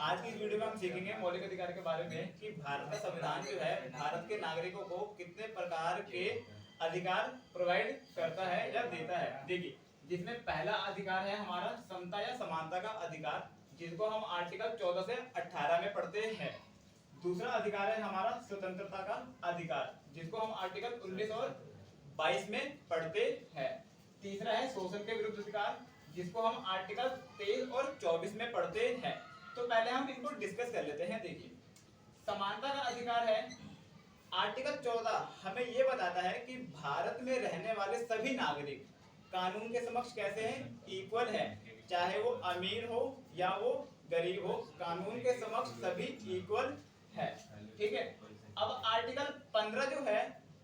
आज की इस वीडियो में हम सीखेंगे मौलिक अधिकार के बारे में कि भारत का संविधान जो है भारत के नागरिकों को कितने प्रकार के अधिकार प्रोवाइड करता है या देता है। देखिए, जिसमें पहला अधिकार है हमारा समता या समानता का अधिकार, जिसको हम आर्टिकल 14 से 18 में पढ़ते हैं। दूसरा अधिकार है हमारा स्वतंत्रता का अधिकार, जिसको हम आर्टिकल 19 और 22 में पढ़ते हैं। तीसरा है शोषण के विरुद्ध अधिकार, जिसको हम आर्टिकल 23 और 24 में पढ़ते हैं। तो पहले हम इनको डिस्कस कर लेते हैं। देखिए, समानता का अधिकार है आर्टिकल 14 हमें यह बताता है कि भारत में रहने वाले सभी नागरिक कानून के समक्ष कैसे हैं, इक्वल है, चाहे वो अमीर हो या वो गरीब हो, कानून के समक्ष सभी इक्वल है। ठीक है। अब आर्टिकल 15 जो है,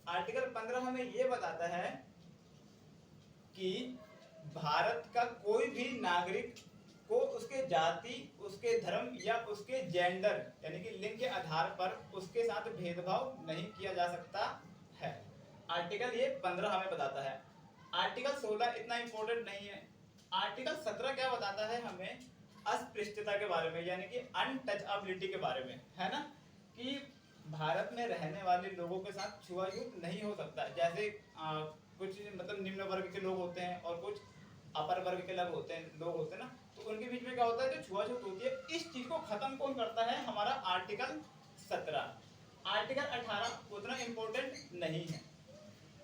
आर्टिकल 15 हमें यह बताता है कि भारत का कोई भी नागरिक को उसके जाति, उसके धर्म या उसके जेंडर यानी कि लिंग के आधार पर उसके साथ भेदभाव नहीं किया जा सकता है। आर्टिकल ये 15 हमें बताता है। आर्टिकल 16 इतना इंपॉर्टेंट नहीं है। आर्टिकल 17 क्या बताता है हमें, अस्पृश्यता के बारे में, यानी कि अनटचएबिलिटी के बारे में, है ना, कि भारत में रहने वाले लोगों के साथ छुआछूत नहीं हो सकता। जैसे कुछ मतलब निम्न वर्ग के लोग होते हैं और कुछ अपर वर्ग के लोग होते हैं ना, तो उनके बीच में क्या होता है, जो छुआछूत होती है, इस चीज को खत्म कौन करता है, हमारा आर्टिकल 17। आर्टिकल 18 उतना इंपॉर्टेंट नहीं है।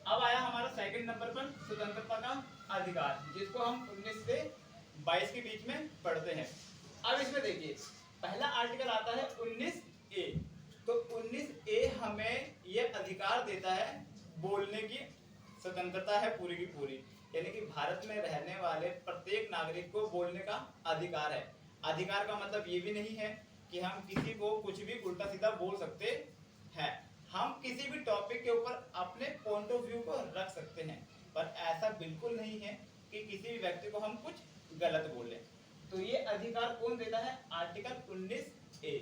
अब आया हमारा सेकंड नंबर पर स्वतंत्रता का अधिकार, जिसको हम 19 से 22 के बीच में पढ़ते हैं। अब इसमें देखिए, पहला आर्टिकल आता है 19A। तो 19A हमें यह अधिकार देता है, बोलने की स्वतंत्रता है पूरी की पूरी, यानी कि भारत में रहने वाले प्रत्येक नागरिक को बोलने का अधिकार है। अधिकार का मतलब ये भी नहीं है कि हम किसी को कुछ भी उल्टा सीधा बोल सकते हैं। हम किसी भी टॉपिक के ऊपर अपने पॉइंट ऑफ व्यू को रख सकते हैं, पर ऐसा बिल्कुल नहीं है कि किसी भी व्यक्ति को हम कुछ गलत बोलें। तो ये अधिकार कौन देता है, आर्टिकल 19A।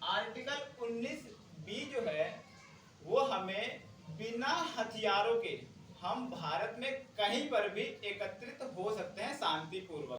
आर्टिकल 19B जो है वो हमें बिना हथियारों के हम भारत में कहीं पर भी एकत्रित हो सकते हैं शांतिपूर्वक।